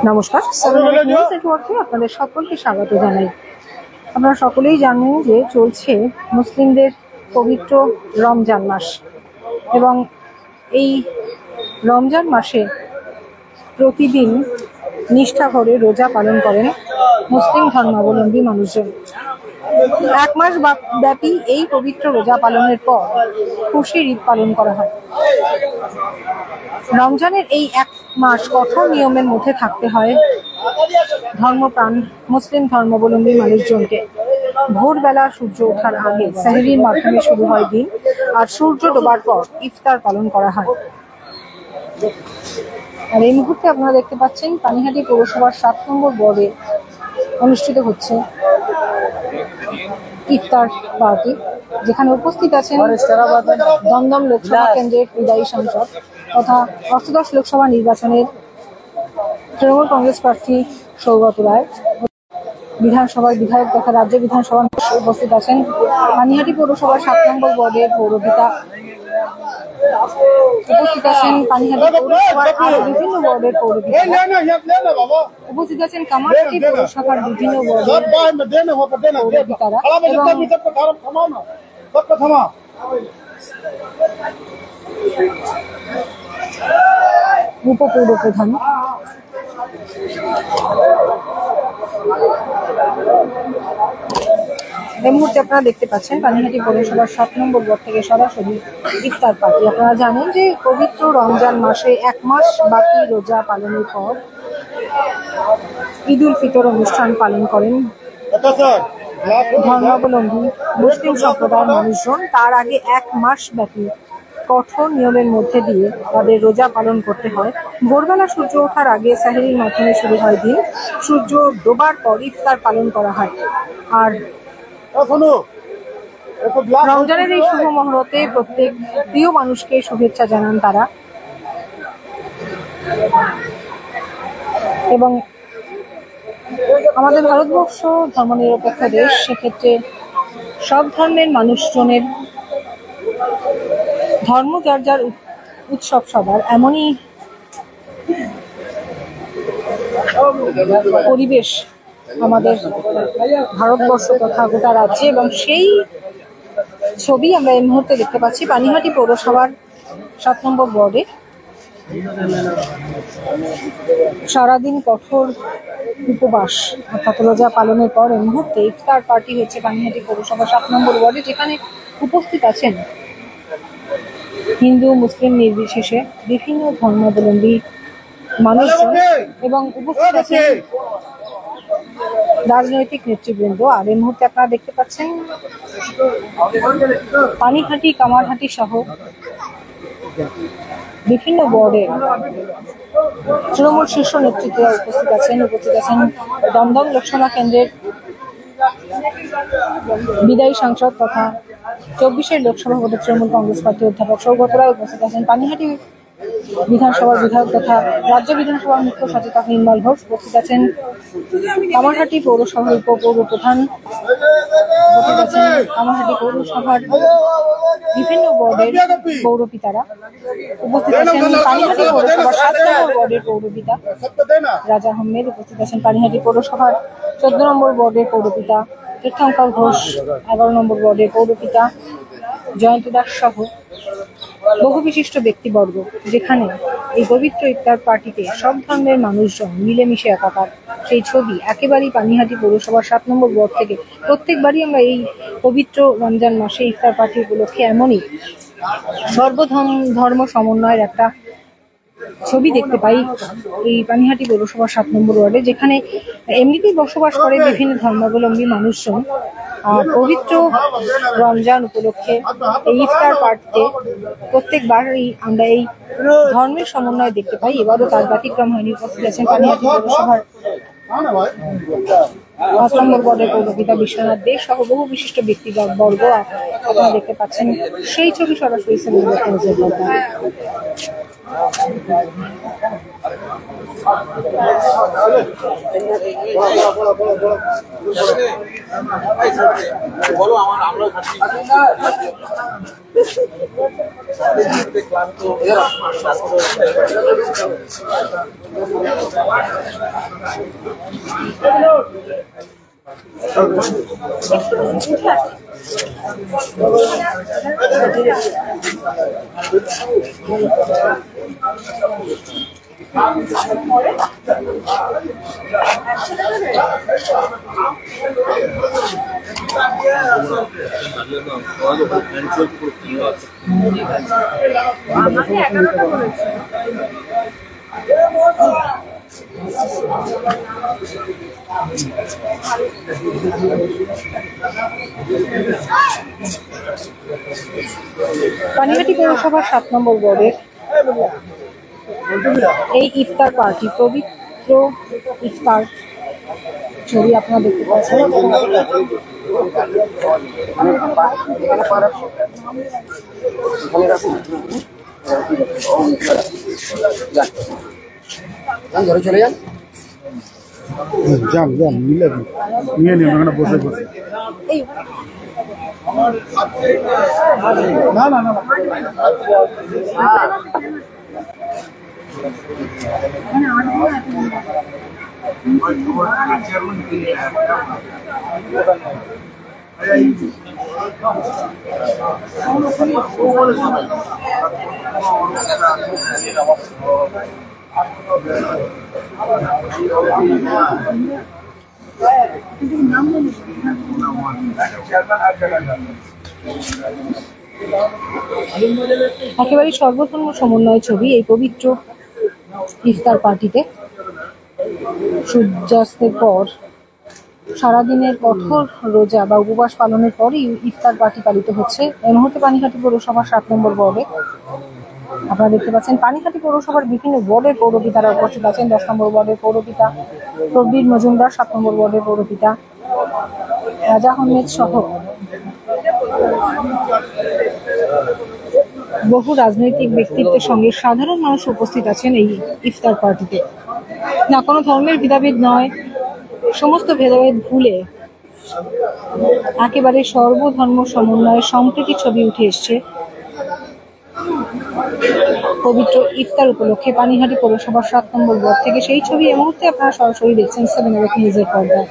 নমস্কার, নিউজ নেটওয়ার্কে আপনাদের সকলকে স্বাগত জানাই। আপনারা সকলেই জানেন যে চলছে মুসলিমদের পবিত্র রমজান মাস এবং এই রমজান মাসে প্রতিদিন নিষ্ঠা ভরে রোজা পালন করেন মুসলিম ধর্মাবলম্বী মানুষজন। এক মাস ব্যাপী এই পবিত্র রোজা পালনের পর খুশির ঈদ পালন করা হয়। রমজানের এই এক মাস কঠোর নিয়মের মধ্যে থাকতে হয় ধর্মপ্রাণ মুসলিম ধর্মাবলম্বী মানুষজনকে। ভোরবেলা সূর্য ওঠার আগে সেহরির মাধ্যমে শুরু হয় দিন, আর সূর্য ডোবার পর ইফতার পালন করা হয়। আর এই মুহূর্তে আপনারা দেখতে পাচ্ছেন পানিহাটি পৌরসভার 7 নম্বর ওয়ার্ডে অনুষ্ঠিত হচ্ছে ইফতার পার্টি, যেখানে উপস্থিত আছেন দমদম লোকসভা কেন্দ্রের বিদায়ী সাংসদ তথা অষ্টাদশ লোকসভা নির্বাচনের তৃণমূল কংগ্রেস প্রার্থী সৌগত রায়, বিধানসভার বিধায়ক তথা রাজ্য বিধানসভার উপস্থিত আছেন পানিহাটি পৌরসভার 7 নম্বর ওয়ার্ডের পৌরপিতা, উপস্থিত আছেন পানিহাটি পৌরসভার আরো বিভিন্ন ওয়ার্ডের পৌরপিতা, উপস্থিত আছেন কামারহাটি পৌরসভার বিভিন্ন ওয়ার্ডের পৌরপিতারা এবং উপপৌর প্রধান। এই মুহূর্তে আপনারা দেখতে পাচ্ছেন পানিহাটি পৌরসভার 7 নম্বর ওয়ার্ড থেকে সরাসরি ইফতার পার্টি। আপনারা জানেন যে পবিত্র রমজান মাসে 1 মাস বাকি রোজা পালনের পর ঈদ উল ফিতর অনুষ্ঠান পালন করেন ধর্মাবলম্বী মুসলিম সম্প্রদায়ের মানুষজন। তার আগে 1 মাস ব্যাপী কঠোর নিয়মের মধ্যে দিয়ে তাদের রোজা পালন করতে হয়। ভোরবেলা সূর্য ওঠার আগে সেহরির মাধ্যমে শুরু হয় দিন, সূর্য ডোবার পর ইফতার পালন করা হয়। আর রমজানের এই শুভ মুহূর্তে প্রত্যেক প্রিয় মানুষকে শুভেচ্ছা জানান তারা। এবং আমাদের ভারতবর্ষ ধর্মনিরপেক্ষ দেশ, সেক্ষেত্রে সব ধর্মের মানুষজনের ধর্ম যার যার উৎসব সবার, এমনই পরিবেশ আমাদের ভারতবর্ষ তথা গোটা রাজ্যে, এবং সেই ছবি আমরা এই মুহূর্তে দেখতে পাচ্ছি পানিহাটি পৌরসভার 7 নম্বর ওয়ার্ডে। সারাদিন কঠোর উপবাস অর্থাৎ রোজা পালনের পর এই মুহূর্তে ইফতার পার্টি হচ্ছে পানিহাটি পৌরসভা 7 নম্বর ওয়ার্ডে, যেখানে উপস্থিত আছেন হিন্দু মুসলিম নির্বিশেষে বিভিন্ন ধর্মাবলম্বী মানুষজন এবং উপস্থিত আছেন রাজনৈতিক নেতৃবৃন্দ। আর এই মুহূর্তে আপনারা দেখতে পাচ্ছেন পানিহাটি, কামারহাটি সহ বিভিন্ন ওয়ার্ডের তৃণমূল শীর্ষ নেতৃত্বরা উপস্থিত আছেন দমদম লোকসভা কেন্দ্রের বিদায়ী সাংসদ তথা 24 লোকসভা ভোটের তৃণমূল কংগ্রেস প্রার্থী অধ্যাপক সৌগত রায়, উপস্থিত আছেন পানিহাটি বিধানসভার বিধায়ক তথা রাজ্য বিধানসভার মুখ্য সচেতক নির্মল ঘোষ, উপস্থিত আছেন কামারহাটি পৌরসভার উপপৌর প্রধান, উপস্থিত আছেন কামারহাটি পৌরসভার বিভিন্ন ওয়ার্ডের পৌরপিতারা, উপস্থিত আছেন পানিহাটি পৌরসভার 7 নম্বর ওয়ার্ডের পৌরপিতা রাজা আহমেদ, উপস্থিত আছেন পানিহাটি পৌরসভার 14 নম্বর ওয়ার্ডের পৌরপিতা তীর্থঙ্কর ঘোষ, 11 নম্বর ওয়ার্ডের পৌরপিতা জয়ন্ত দাস সহ বহু বিশিষ্ট ব্যক্তিবর্গ, যেখানে এই পবিত্র ইফতার পার্টিতে সব ধর্মের মানুষজন মিলেমিশে একাকার। সেই ছবি একেবারেই পানিহাটি পৌরসভার 7 নম্বর ওয়ার্ড থেকে প্রত্যেকবারই আমরা এই পবিত্র রমজান মাসে ইফতার পার্টি উপলক্ষে এমনই সর্বধর্ম সমন্বয়ের একটা ছবি দেখতে পাই এই পানিহাটি পৌরসভার 7 নম্বর ওয়ার্ডে, যেখানে এমনিতেই বসবাস করে বিভিন্ন ধর্মাবলম্বী মানুষজন। পবিত্র রমজান উপলক্ষে এই ইফতার পার্টিতে প্রত্যেকবারই আমরা এই ধর্মের সমন্বয় দেখতে পাই। এবারও তার ব্যতিক্রম হয়নি। উপস্থিত আছেন পানিহাটি পৌরসভার 5 নম্বর ওয়ার্ডের পৌরপিতা বিশ্বনাথ দে সহ বহু বিশিষ্ট ব্যক্তিবর্গ আপনারা দেখতে পাচ্ছেন। সেই ছবি সরাসরি বলো আমার আমরা পানিহাটি পৌরসভার 7 নম্বর ওয়ার্ডের এই ইফতার পার্টি, পবিত্র ইফতার ছবি আপনারা দেখতে পাচ্ছেন। চলে যান, যান যান, মিলে নিয়ে নিন ওখানে বসে বসে। না না না, একেবারে সর্বধর্ম সমন্বয় ছবি এই পবিত্র ইফতার পার্টিতে। সূর্যাস্তের পর সারাদিনের কঠোর রোজা বা উপবাস পালনের পরই ইফতার পার্টি পালিত হচ্ছে এই মুহূর্তে পানিহাটি পৌরসভার 7 নম্বর ওয়ার্ডে। আপনারা দেখতে পাচ্ছেন পানিহাটি পৌরসভার বিভিন্ন ওয়ার্ডের পৌরপিতারা উপস্থিত আছেন। 10 নম্বর ওয়ার্ডের পৌরপিতা প্রবীর মজুমদার, 7 নম্বর ওয়ার্ডের পৌরপিতা রাজা আহমেদ সহ বহু রাজনৈতিক ব্যক্তিত্বের সঙ্গে সাধারণ মানুষ উপস্থিত আছেন এই ইফতার পার্টিতে। না কোনো ধর্মের ভেদাভেদ নয়, সমস্ত ভেদাভেদ ভুলে একেবারে সর্বধর্ম সমন্বয়ের সম্প্রীতি ছবি উঠে এসছে পবিত্র ইফতার উপলক্ষে পানিহাটি পৌরসভার 7 নম্বর ওয়ার্ড থেকে। সেই ছবি এই মুহূর্তে আপনারা সরাসরি দেখছেন 7 নিউজের পর্দায়।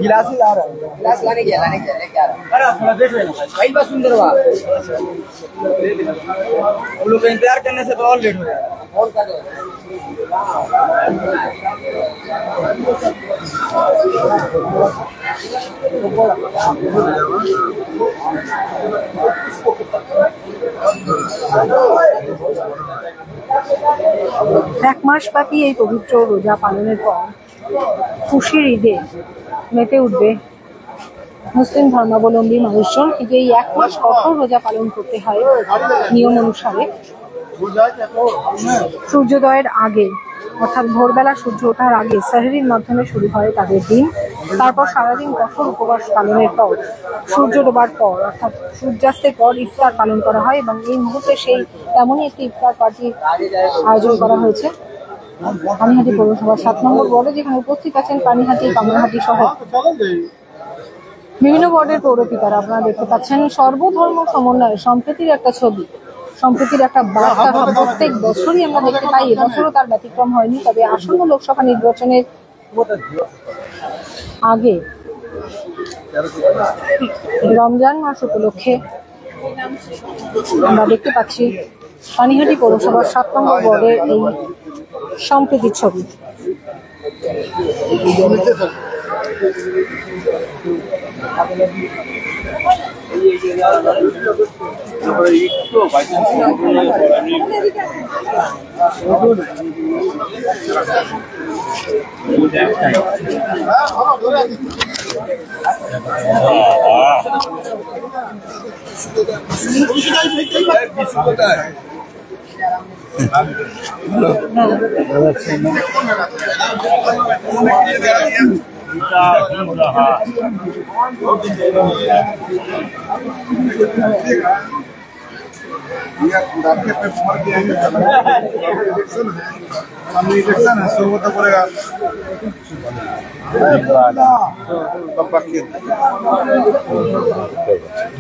गिलास ही ला रहा है, गिलास लाने गया लेके आ रहा। अरे थोड़ा देख लेना भाई, बस सुंदर हुआ। वो लोग का इंतजार करने से तो और लेट हो जाएगा। फोन कर दो। এক মাস ব্যাপী এই পবিত্র রোজা পালনের পর খুশির ঈদে মেতে উঠবে মুসলিম ধর্মাবলম্বী মানুষজন। কিন্তু এই 1 মাস কঠোর রোজা পালন করতে হয় নিয়ম অনুসারে। সূর্যোদয়ের আগে অর্থাৎ ভোরবেলা সূর্য ওঠার আগে সাহরির মাধ্যমে শুরু হয় তাদের দিন। তারপর সারাদিন কঠোর উপবাস পালনের পর সূর্য ডোবার পর অর্থাৎ সূর্যাস্তের পর ইফতার পালন করা হয় এবং এই মুহূর্তে সেই তেমনই একটি ইফতার পার্টির আয়োজন করা হয়েছে পানিহাটি পৌরসভার 7 নম্বর ওয়ার্ডে, যেখানে উপস্থিত আছেন পানিহাটি, কামরাহাটি সহ বিভিন্ন ওয়ার্ডের পৌরপিতারা। আপনারা দেখতে পাচ্ছেন সর্বধর্ম সমন্বয়ে সম্প্রীতির একটা ছবি, সম্প্রীতির একটা বার্তা প্রত্যেক বছরই আমরা দেখতে পাই। এবছরও তার ব্যতিক্রম হয়নি। তবে আসন্ন লোকসভা নির্বাচনের আগে রমজান মাস উপলক্ষে আমরা দেখতে পাচ্ছি পানিহাটি পৌরসভার 7 নম্বর ওয়ার্ডের এই সম্প্রীতির ছবি।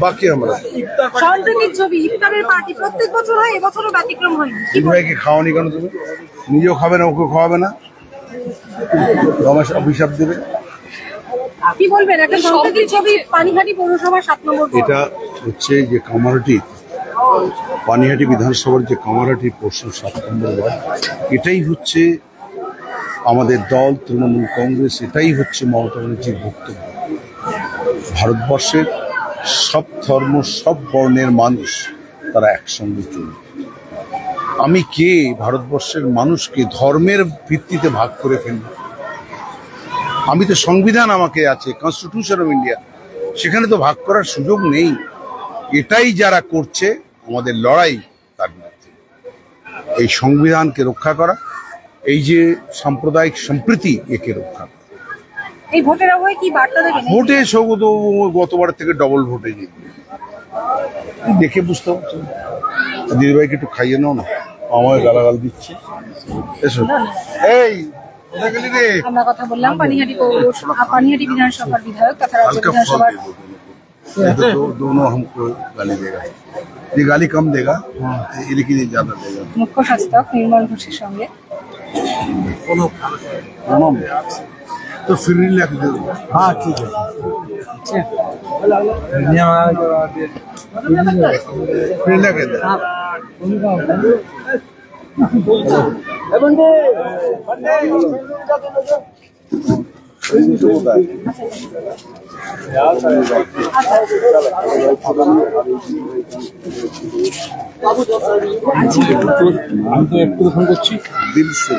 বাকি আমরা সাম্প্রতিক ছবি ইফতারের পার্টি প্রত্যেক বছর হয়, এবছরও ব্যতিক্রম হয়নি। ভাইকে খাওয়ানি কেন? তুমি নিজেও খাবে না, ওকে খাওয়াবে না, রমেশ অভিশাপ দেবে। কি বলবেন একটা সাম্প্রতিক ছবি পানিহাটি পৌরসভা 7 নম্বর ওয়ার্ড? এটা হচ্ছে যে কামারহাটি, পানিহাটি বিধানসভার যে কামারহাটি পৌরসভা 7 নম্বর ওয়ার্ড, এটাই হচ্ছে আমাদের দল তৃণমূল কংগ্রেস, এটাই হচ্ছে মমতা ব্যানার্জির বক্তব্য। ভারতবর্ষের সব ধর্ম, সব বর্ণের মানুষ তারা একসঙ্গে চলবে। আমি কে ভারতবর্ষের মানুষকে ধর্মের ভিত্তিতে ভাগ করে ফেলব? আমি তো সংবিধান আমাকে আছে, কনস্টিটিউশন অফ ইন্ডিয়া, সেখানে তো ভাগ করার সুযোগ নেই। এটাই যারা করছে আমাদের লড়াই তার বিরুদ্ধে। এই সংবিধানকে রক্ষা করা, এই যে সাম্প্রদায়িক সম্প্রীতি, একে রক্ষা করা। এই ভোটের আবহে কি বার্তা দেবেন? ভোটে সৌগত গতবার থেকে ডবল ভোটে জিতবে, দেখে বুঝতে পারছো। দিদিভাইকে একটু খাইয়ে নাও না, আমায় গালাগাল দিচ্ছে। এসো, এই কোথায় গেলি রে? আমরা কথা বললাম পানিহাটি পৌরসভা, পানিহাটি বিধানসভার বিধায়ক তথা রাজ্য বিধানসভার। दोनों हमको गाली देगा, ये गाली कम देगा लेकिन ये ज्यादा देगा। মুখ্য সচেতক নির্মল ঘোষের সঙ্গে तो फिर नहीं लेके दे दो। हाँ ठीक है, फिर लेके दे। আমি তো একটু ফোন করছি दिल से।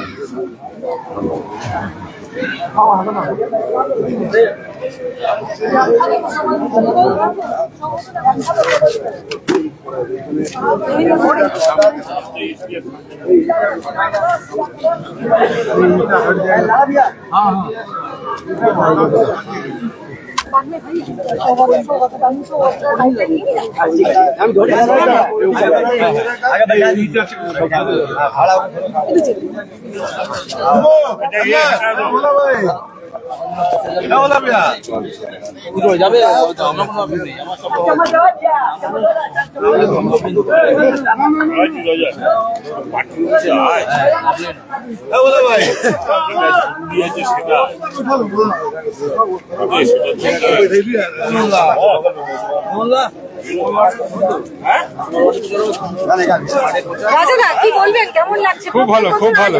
রাজাদা কি বলবেন, কেমন লাগছে? খুব ভালো, খুব ভালো,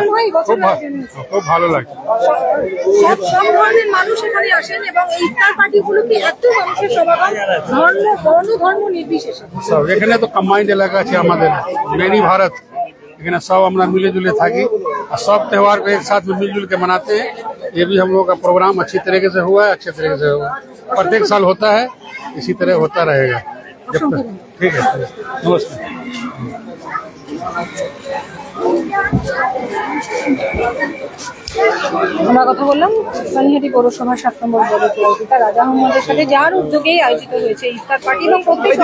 খুব ভালো লাগছে। সব ধর্মের মানুষ এখানে আসেন এবং এই ইফতার পার্টিগুলোকে এত মানুষের সমাগম, ধর্ম, বর্ণ, ধর্ম নির্বিশেষে। সব এখানে তো কম্বাইন্ড এলাকা আছে আমাদের, মেনি भारत, এখানে সব আমরা মিলে जुले থাকি और सब त्योहार को एक साथ में मिलजुल के मनाते हैं। ये भी हम लोग का प्रोग्राम अच्छी तरीके से हुआ है, अच्छे तरीके से हुआ, प्रत्येक साल होता है, इसी तरह होता रहेगा जब तक। ठीक है, नमस्कार। আমরা কথা বললাম পানিহাটি পৌরসভার 7 নম্বর ওয়ার্ডের পৌরপিতা রাজা আহমদের সাথে, যার উদ্যোগেই আয়োজিত হয়েছে ইফতার পার্টি এবং প্রত্যেক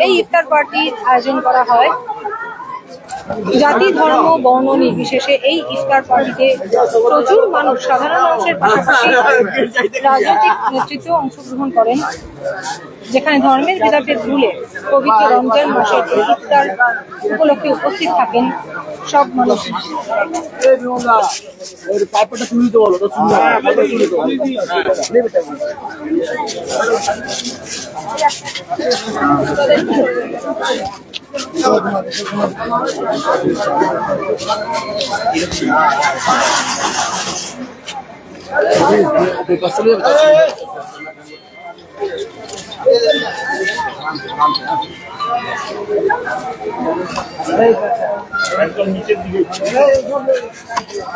এই ইফতার পার্টির আয়োজন করা হয় জাতি ধর্ম বর্ণ নির্বিশেষে এই ইফতার পার্টিতে প্রচুর মানুষ, সাধারণ মানুষের পাশাপাশি রাজনৈতিক নেতৃত্ব অংশগ্রহণ করেন, যেখানে ধর্মের ভেদাভেদ ভুলে পবিত্র রমজান মাসের এই ইফতার উপলক্ষে উপস্থিত থাকেন সব মানুষ।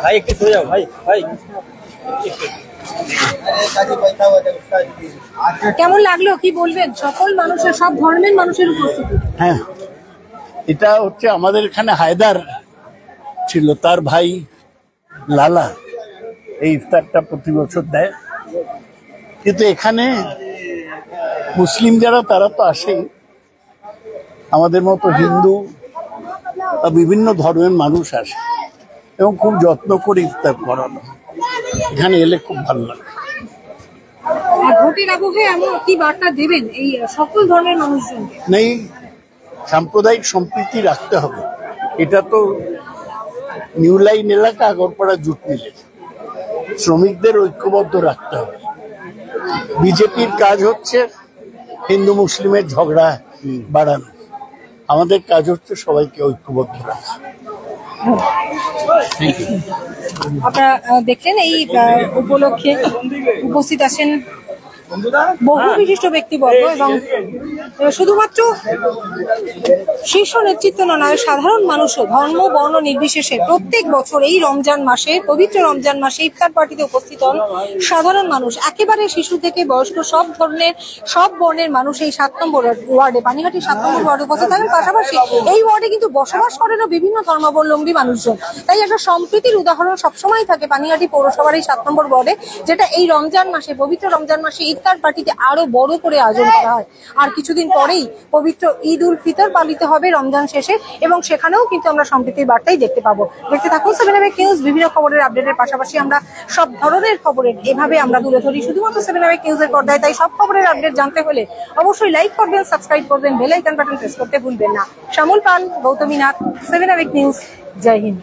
भाई एक सो जाओ भाई भाई কেমন লাগলো, কি বলবেন? সকল মানুষের, সব ধর্মের মানুষের উপস্থিতি। হ্যাঁ, এটা হচ্ছে আমাদের এখানে হায়দার ছিল, তার ভাই লালা এই ইফতারটা প্রতি বছর দেয়, কিন্তু এখানে মুসলিম যারা তারা তো আসেই, আমাদের মতো হিন্দু বা বিভিন্ন ধর্মের মানুষ আসে এবং খুব যত্ন করে ইফতার করানো, এখানে এলে খুব ভালো লাগে। আর ভোটের আবহে এমন কি বার্তা দেবেন এই সকল ধর্মের মানুষজনকে? নেই, সাম্প্রদায়িক সম্প্রীতি রাখতে হবে। এটা তো নিউ লাইন এলাকা, আগরপাড়া জুট মিলে, শ্রমিকদের ঐক্যবদ্ধ রাখতে হবে। বিজেপির কাজ হচ্ছে হিন্দু মুসলিমের ঝগড়া বাড়ানো, আমাদের কাজ হচ্ছে সবাইকে ঐক্যবদ্ধ রাখা। আপনারা দেখলেন এই উপলক্ষে উপস্থিত আছেন বহু বিশিষ্ট ব্যক্তিবর্গ এবং শুধুমাত্র শীর্ষ নেতৃত্ব নয়, সাধারণ মানুষও ধর্ম বর্ণ নির্বিশেষে প্রত্যেক বছর এই রমজান মাসে, পবিত্র রমজান মাসে ইফতার পার্টিতে উপস্থিত হন সাধারণ মানুষ। একেবারে শিশু থেকে বয়স্ক সব ধরনের, সব বর্ণের মানুষ এই 7 নম্বর ওয়ার্ডে, পানিহাটি 7 নম্বর ওয়ার্ডে উপস্থিত থাকেন। পাশাপাশি এই ওয়ার্ডে কিন্তু বসবাস করেনও বিভিন্ন ধর্মাবলম্বী মানুষজন। তাই একটা সম্প্রীতির উদাহরণ সবসময় থাকে পানিহাটি পৌরসভার এই 7 নম্বর ওয়ার্ডে, যেটা এই রমজান মাসে, পবিত্র রমজান মাসে ইফতার পার্টিতে আরো বড় করে আয়োজন করা হয়। আর কিছুদিন পরেই পবিত্র ঈদ উল ফিতর পালিত হবে রমজান শেষে, এবং সেখানেও কিন্তু আমরা সম্প্রীতির বার্তাই দেখতে পাবো। দেখতে থাকুন 7 AWACK নিউজ। বিভিন্ন খবরের আপডেটের পাশাপাশি আমরা সব ধরনের খবরের এভাবে আমরা তুলে ধরি শুধুমাত্র 7 AWACK নিউজের পর্দায়। তাই সব খবরের আপডেট জানতে হলে অবশ্যই লাইক করবেন, সাবস্ক্রাইব করবেন, বেল আইকন বাটন প্রেস করতে ভুলবেন না। শ্যামল পাল, গৌতমী নাথ, 7 AWACK নিউজ। জয় হিন্দ।